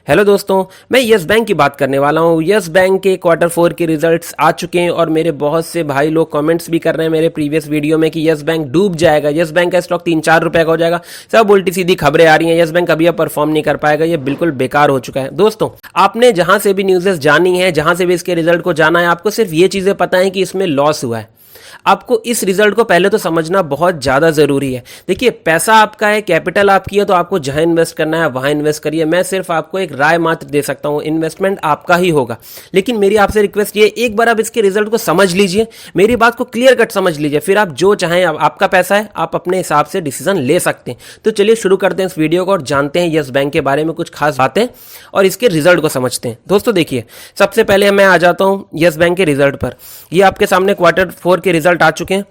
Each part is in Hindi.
हेलो दोस्तों, मैं यस बैंक की बात करने वाला हूँ। यस बैंक के क्वार्टर 4 के रिजल्ट्स आ चुके हैं और मेरे बहुत से भाई लोग कमेंट्स भी कर रहे हैं मेरे प्रीवियस वीडियो में कि यस बैंक डूब जाएगा, यस बैंक का स्टॉक 3-4 रुपए का हो जाएगा। सब उल्टी सीधी खबरें आ रही हैं, यस बैंक अभी अब परफॉर्म नहीं कर पाएगा, ये बिल्कुल बेकार हो चुका है। दोस्तों, आपने जहां से भी न्यूज़ेस जानी है, जहां से भी इसके रिजल्ट को जाना है, आपको सिर्फ ये चीज़ें पता है कि इसमें लॉस हुआ है। आपको इस रिजल्ट को पहले तो समझना बहुत ज़्यादा ज़रूरी है। देखिए, पैसा आपका है, कैपिटल आपकी है, तो आपको जहां इन्वेस्ट करना है वहां इन्वेस्ट करिए। मैं सिर्फ आपको एक राय मात्र दे सकता हूं, इन्वेस्टमेंट आपका ही होगा। लेकिन मेरी आपसे रिक्वेस्ट ये, एक बार आप इसके रिजल्ट को समझ लीजिए, मेरी बात को क्लियर कट समझ लीजिए, फिर आप जो चाहें, आपका पैसा है, आप अपने हिसाब से डिसीजन ले सकते हैं। तो चलिए शुरू करते हैं इस वीडियो को और जानते हैं यस बैंक के बारे में कुछ खास बातें और इसके रिजल्ट को समझते हैं। दोस्तों देखिए, सबसे पहले मैं आ जाता हूं यस बैंक के रिजल्ट पर। ये आपके सामने क्वार्टर 4 के रिजल्ट आ चुके हैं।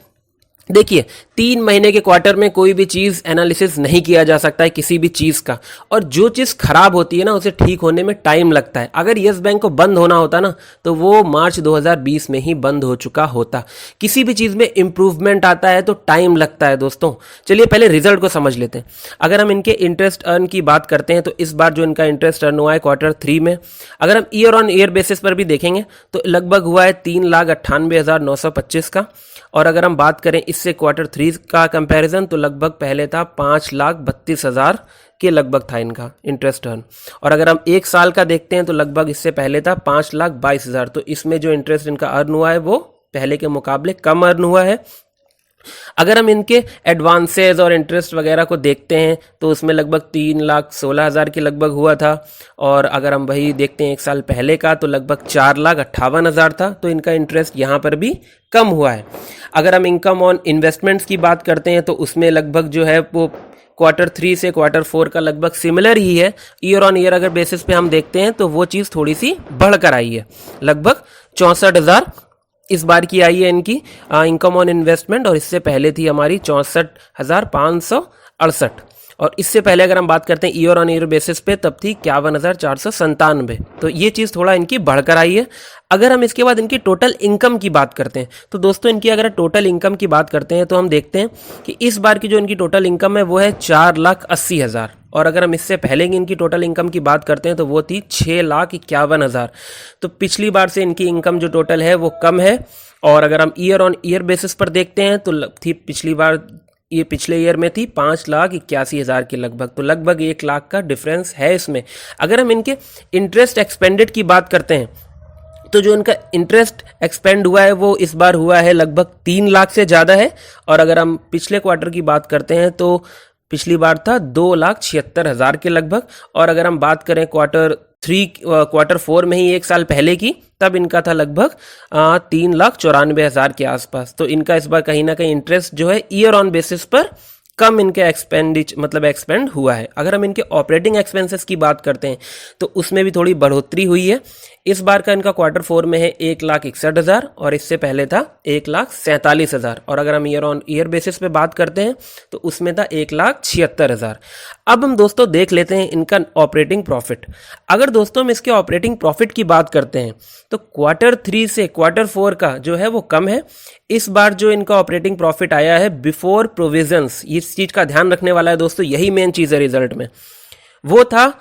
देखिए, 3 महीने के क्वार्टर में कोई भी चीज़ एनालिसिस नहीं किया जा सकता है किसी भी चीज़ का, और जो चीज़ खराब होती है ना, उसे ठीक होने में टाइम लगता है। अगर यस बैंक को बंद होना होता ना, तो वो मार्च 2020 में ही बंद हो चुका होता। किसी भी चीज़ में इंप्रूवमेंट आता है तो टाइम लगता है दोस्तों। चलिए पहले रिजल्ट को समझ लेते हैं। अगर हम इनके इंटरेस्ट अर्न की बात करते हैं तो इस बार जो इनका इंटरेस्ट अर्न हुआ है क्वार्टर 3 में, अगर हम ईयर ऑन ईयर बेसिस पर भी देखेंगे तो लगभग हुआ है 3,98,925 का। और अगर हम बात करें इससे क्वार्टर 3 का कंपैरिजन, तो लगभग पहले था 5,32,000 के लगभग था इनका इंटरेस्ट अर्न। और अगर हम एक साल का देखते हैं तो लगभग इससे पहले था 5,22,000। तो इसमें जो इंटरेस्ट इनका अर्न हुआ है वो पहले के मुकाबले कम अर्न हुआ है। अगर हम इनके एडवांसेज और इंटरेस्ट वगैरह को देखते हैं तो उसमें लगभग 3,16,000 के लगभग हुआ था। और अगर हम वही देखते हैं एक साल पहले का, तो लगभग 4,58,000 था। तो इनका इंटरेस्ट यहाँ पर भी कम हुआ है। अगर हम इनकम ऑन इन्वेस्टमेंट्स की बात करते हैं तो उसमें लगभग जो है वो क्वार्टर 3 से क्वार्टर 4 का लगभग सिमिलर ही है। ईयर ऑन ईयर अगर बेसिस पे हम देखते हैं तो वो चीज़ थोड़ी सी बढ़कर आई है, लगभग 64,000 इस बार की आई है इनकी इनकम ऑन इन्वेस्टमेंट, और इससे पहले थी हमारी 64,568। और इससे पहले अगर हम बात करते हैं ईयर ऑन ईयर बेसिस पे, तब थी 51,497। तो ये चीज़ थोड़ा इनकी बढ़कर आई है। अगर हम इसके बाद इनकी टोटल इनकम की बात करते हैं तो दोस्तों, इनकी अगर टोटल इनकम की बात करते हैं तो हम देखते हैं कि इस बार की जो इनकी टोटल इनकम है वो है 4,80,000। और अगर हम इससे पहले की इनकी टोटल इनकम की बात करते हैं तो वो थी 6,51,000। तो पिछली बार से इनकी इनकम जो टोटल है वो कम है। और अगर हम ईयर ऑन ईयर बेसिस पर देखते हैं तो थी पिछली बार, ये पिछले ईयर में थी 5,81,000 के लगभग। तो लगभग 1 लाख का डिफरेंस है इसमें। अगर हम इनके इंटरेस्ट एक्सपेंडेड की बात करते हैं तो जो इनका इंटरेस्ट एक्सपेंड हुआ है वो इस बार हुआ है लगभग 3 लाख से ज़्यादा है। और अगर हम पिछले क्वार्टर की बात करते हैं तो पिछली बार था 2,76,000 के लगभग। और अगर हम बात करें क्वार्टर 4 में ही एक साल पहले की, तब इनका था लगभग 3,94,000 के आसपास। तो इनका इस बार कहीं ना कहीं इंटरेस्ट जो है ईयर ऑन बेसिस पर कम इनके एक्सपेंड हुआ है। अगर हम इनके ऑपरेटिंग एक्सपेंसेस की बात करते हैं तो उसमें भी थोड़ी बढ़ोतरी हुई है। इस बार का इनका क्वार्टर 4 में है 1,61,000 और इससे पहले था 1,47,000। और अगर हम ईयर ऑन ईयर बेसिस पे बात करते हैं तो उसमें था 1,76,000। अब हम दोस्तों देख लेते हैं इनका ऑपरेटिंग प्रॉफिट। अगर दोस्तों हम इसके ऑपरेटिंग प्रॉफिट की बात करते हैं तो क्वार्टर 3 से क्वार्टर 4 का जो है वो कम है। इस बार जो इनका ऑपरेटिंग प्रॉफिट आया है बिफोर प्रोविजंस, इस चीज का ध्यान रखने वाला है दोस्तों, यही मेन चीज है रिजल्ट में, वो था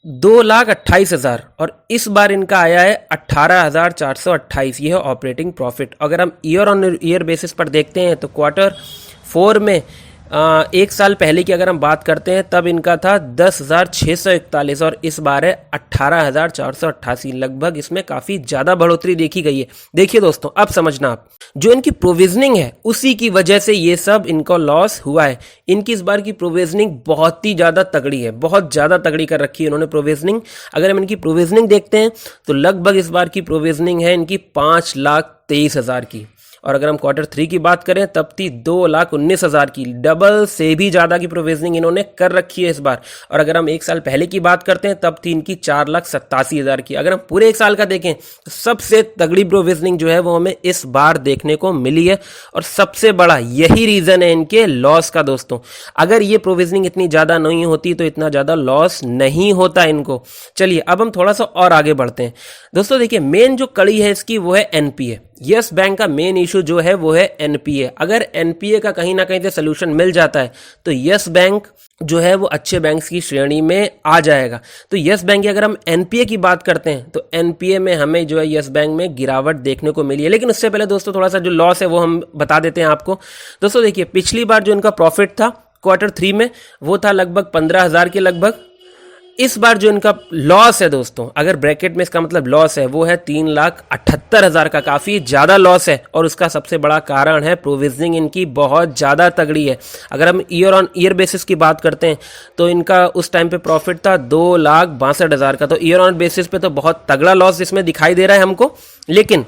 2,28,000। और इस बार इनका आया है 18,428। ये है ऑपरेटिंग प्रॉफिट। अगर हम ईयर ऑन ईयर बेसिस पर देखते हैं तो क्वार्टर 4 में एक साल पहले की अगर हम बात करते हैं तब इनका था 10,641 और इस बार है 18,488। लगभग इसमें काफ़ी ज़्यादा बढ़ोतरी देखी गई है। देखिए दोस्तों, अब समझना आप, जो इनकी प्रोविजनिंग है उसी की वजह से ये सब इनको लॉस हुआ है। इनकी इस बार की प्रोविजनिंग बहुत ही ज़्यादा तगड़ी है, बहुत ज़्यादा तगड़ी कर रखी है इन्होंने प्रोविजनिंग। अगर हम इनकी प्रोविजनिंग देखते हैं तो लगभग इस बार की प्रोविजनिंग है इनकी 5,23,000 की। और अगर हम क्वार्टर 3 की बात करें तब थी 2,19,000 की। डबल से भी ज़्यादा की प्रोविजनिंग इन्होंने कर रखी है इस बार। और अगर हम एक साल पहले की बात करते हैं तब थी इनकी 4,87,000 की। अगर हम पूरे एक साल का देखें तो सबसे तगड़ी प्रोविजनिंग जो है वो हमें इस बार देखने को मिली है। और सबसे बड़ा यही रीज़न है इनके लॉस का दोस्तों। अगर ये प्रोविजनिंग इतनी ज़्यादा नहीं होती तो इतना ज़्यादा लॉस नहीं होता इनको। चलिए अब हम थोड़ा सा और आगे बढ़ते हैं दोस्तों। देखिए, मेन जो कड़ी है इसकी वो है एनपीए, यस बैंक का मेन इशू जो है वो है एनपीए। अगर एनपीए का कहीं ना कहीं से सोल्यूशन मिल जाता है तो यस बैंक जो है वो अच्छे बैंक्स की श्रेणी में आ जाएगा। तो यस बैंक की अगर हम एनपीए की बात करते हैं तो एनपीए में हमें जो है यस बैंक में गिरावट देखने को मिली है। लेकिन उससे पहले दोस्तों थोड़ा सा जो लॉस है वो हम बता देते हैं आपको। दोस्तों देखिए, पिछली बार जो इनका प्रॉफिट था Q3 में वो था लगभग 15,000 के लगभग। इस बार जो इनका लॉस है दोस्तों, अगर ब्रैकेट में इसका मतलब लॉस है, वो है 3,78,000 का। काफ़ी ज़्यादा लॉस है और उसका सबसे बड़ा कारण है प्रोविजनिंग इनकी बहुत ज़्यादा तगड़ी है। अगर हम ईयर ऑन ईयर बेसिस की बात करते हैं तो इनका उस टाइम पे प्रॉफिट था 2,62,000 का। तो ईयर ऑन बेसिस पे तो बहुत तगड़ा लॉस इसमें दिखाई दे रहा है हमको, लेकिन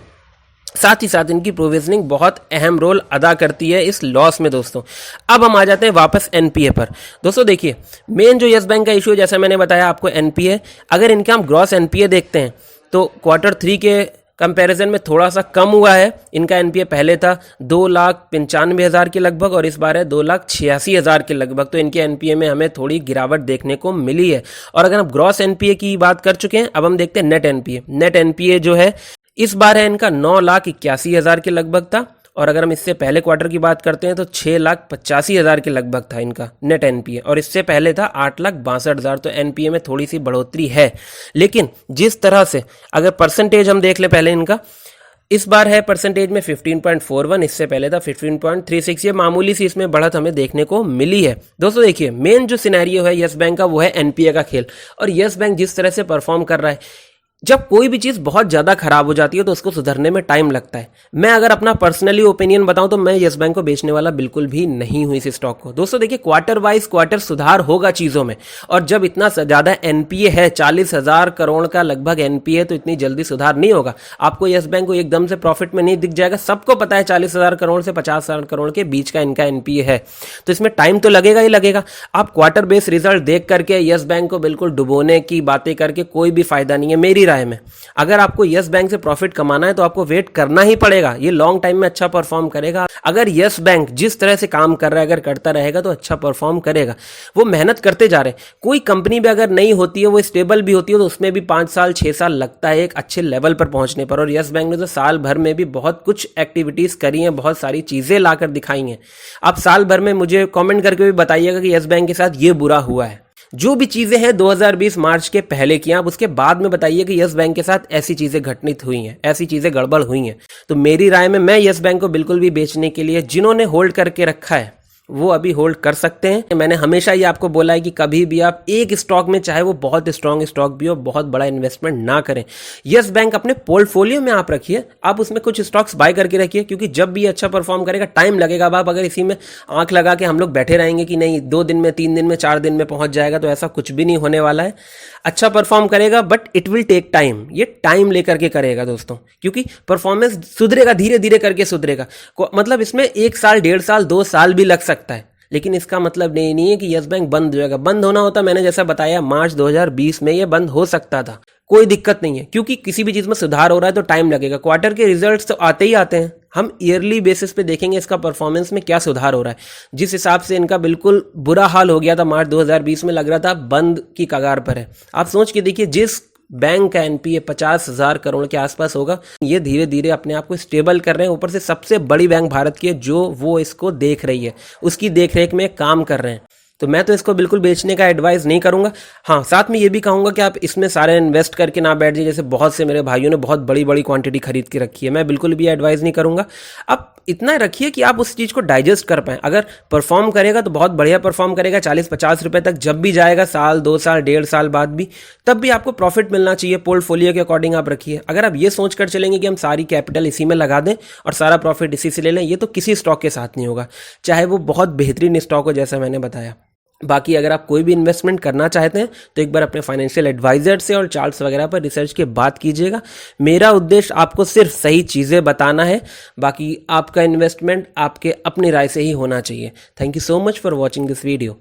साथ ही साथ इनकी प्रोविजनिंग बहुत अहम रोल अदा करती है इस लॉस में दोस्तों। अब हम आ जाते हैं वापस एनपीए पर। दोस्तों देखिए, मेन जो यस बैंक का इशू है, जैसा मैंने बताया आपको, एनपीए। अगर इनके हम ग्रॉस एनपीए देखते हैं तो Q3 के कंपैरिजन में थोड़ा सा कम हुआ है। इनका एनपीए पहले था 2,95,000 के लगभग और इस बार है 2,86,000 के लगभग। तो इनके एनपीए में हमें थोड़ी गिरावट देखने को मिली है। और अगर हम ग्रॉस एनपीए की बात कर चुके हैं, अब हम देखते हैं नेट एनपीए। नेट एनपीए जो है इस बार है इनका 9,81,000 के लगभग था और अगर हम इससे पहले क्वार्टर की बात करते हैं तो 6,85,000 के लगभग था इनका नेट एनपीए और इससे पहले था 8,62,000। तो एनपीए में थोड़ी सी बढ़ोतरी है। लेकिन जिस तरह से अगर परसेंटेज हम देख ले पहले इनका, इस बार है परसेंटेज में 15.41, इससे पहले था 15.36। ये मामूली सी इसमें बढ़त हमें देखने को मिली है। दोस्तों देखिए, मेन जो सिनेरियो है यस बैंक का वो है एनपीए का खेल। और यस बैंक जिस तरह से परफॉर्म कर रहा है, जब कोई भी चीज़ बहुत ज़्यादा खराब हो जाती है तो उसको सुधरने में टाइम लगता है। मैं अगर अपना पर्सनली ओपिनियन बताऊं तो मैं यस बैंक को बेचने वाला बिल्कुल भी नहीं हूं इस स्टॉक को। दोस्तों देखिए, क्वार्टर वाइज क्वार्टर सुधार होगा चीज़ों में, और जब इतना ज़्यादा एनपीए है, 40,000 करोड़ का लगभग एनपीए, तो इतनी जल्दी सुधार नहीं होगा। आपको यस बैंक को एकदम से प्रॉफिट में नहीं दिख जाएगा। सबको पता है 40,000 करोड़ से 50,000 करोड़ के बीच का इनका एनपीए है, तो इसमें टाइम तो लगेगा ही लगेगा। आप क्वार्टर बेस रिजल्ट देख करके यस बैंक को बिल्कुल डुबोने की बातें करके कोई भी फायदा नहीं है मेरी राय में। अगर आपको यस बैंक से प्रॉफिट कमाना है तो आपको वेट करना ही पड़ेगा। ये लॉन्ग टाइम में अच्छा परफॉर्म करेगा। अगर यस बैंक जिस तरह से काम कर रहा है, अगर करता रहेगा तो अच्छा परफॉर्म करेगा। वो मेहनत करते जा रहे हैं। कोई कंपनी भी अगर नहीं होती है, वो स्टेबल भी होती है, तो उसमें भी 5 साल 6 साल लगता है एक अच्छे लेवल पर पहुंचने पर। और यस बैंक ने तो साल भर में भी बहुत कुछ एक्टिविटीज करी हैं, बहुत सारी चीजें लाकर दिखाई हैं। आप साल भर में मुझे कॉमेंट करके भी बताइएगा कि यस बैंक के साथ ये बुरा हुआ है। जो भी चीजें हैं 2020 मार्च के पहले की, आप उसके बाद में बताइए कि यस बैंक के साथ ऐसी चीजें घटित हुई हैं, ऐसी चीजें गड़बड़ हुई हैं। तो मेरी राय में मैं यस बैंक को बिल्कुल भी बेचने के लिए, जिन्होंने होल्ड करके रखा है वो अभी होल्ड कर सकते हैं। मैंने हमेशा ये आपको बोला है कि कभी भी आप एक स्टॉक में, चाहे वो बहुत स्ट्रांग स्टॉक भी हो, बहुत बड़ा इन्वेस्टमेंट ना करें। यस बैंक अपने पोर्टफोलियो में आप रखिए, आप उसमें कुछ स्टॉक्स बाय करके रखिए, क्योंकि जब भी अच्छा परफॉर्म करेगा टाइम लगेगा। अब आप अगर इसी में आंख लगा के हम लोग बैठे रहेंगे कि नहीं 2 दिन में, 3 दिन में, 4 दिन में पहुंच जाएगा, तो ऐसा कुछ भी नहीं होने वाला है। अच्छा परफॉर्म करेगा but it will take time. ये टाइम लेकर के करेगा दोस्तों, क्योंकि परफॉर्मेंस सुधरेगा, धीरे धीरे करके सुधरेगा। मतलब इसमें 1 साल, 1.5 साल, 2 साल भी लग सकता है, लेकिन इसका मतलब नहीं है कि यस बैंक बंद हो जाएगा। बंद होना होता, मैंने जैसा बताया, मार्च 2020 में ये बंद हो सकता था। कोई दिक्कत नहीं है, क्योंकि किसी भी चीज में सुधार हो रहा है तो टाइम लगेगा। क्वार्टर के रिजल्ट्स तो आते ही आते हैं। हम ईयरली बेसिस पे देखेंगे इसका परफॉर्मेंस में क्या सुधार हो रहा है। जिस हिसाब से इनका बिल्कुल बुरा हाल हो गया था मार्च 2020 में, लग रहा था बंद की कगार पर है। आप सोच के देखिए, जिस बैंक का एनपीए 50,000 करोड़ के आसपास होगा, ये धीरे धीरे अपने आप को स्टेबल कर रहे हैं। ऊपर से सबसे बड़ी बैंक भारत की है जो वो इसको देख रही है, उसकी देखरेख में काम कर रहे हैं। तो मैं तो इसको बिल्कुल बेचने का एडवाइस नहीं करूंगा। हाँ, साथ में ये भी कहूंगा कि आप इसमें सारे इन्वेस्ट करके ना बैठ जाइए। जैसे बहुत से मेरे भाइयों ने बहुत बड़ी बड़ी क्वांटिटी खरीद के रखी है, मैं बिल्कुल भी एडवाइस नहीं करूंगा। आप इतना रखिए कि आप उस चीज़ को डाइजेस्ट कर पाएं। अगर परफॉर्म करेगा तो बहुत बढ़िया परफॉर्म करेगा, 40-50 रुपए तक जब भी जाएगा, साल, 2 साल, 1.5 साल बाद भी, तब भी आपको प्रॉफिट मिलना चाहिए। पोर्टफोलियो के अकॉर्डिंग आप रखिए। अगर आप ये सोच कर चलेंगे कि हम सारी कैपिटल इसी में लगा दें और सारा प्रॉफिट इसी से ले लें, ये तो किसी स्टॉक के साथ नहीं होगा, चाहे वो बहुत बेहतरीन स्टॉक हो, जैसा मैंने बताया। बाकी अगर आप कोई भी इन्वेस्टमेंट करना चाहते हैं तो एक बार अपने फाइनेंशियल एडवाइजर से और चार्ट्स वगैरह पर रिसर्च के बात कीजिएगा। मेरा उद्देश्य आपको सिर्फ सही चीज़ें बताना है, बाकी आपका इन्वेस्टमेंट आपके अपनी राय से ही होना चाहिए। Thank you so much for watching this video.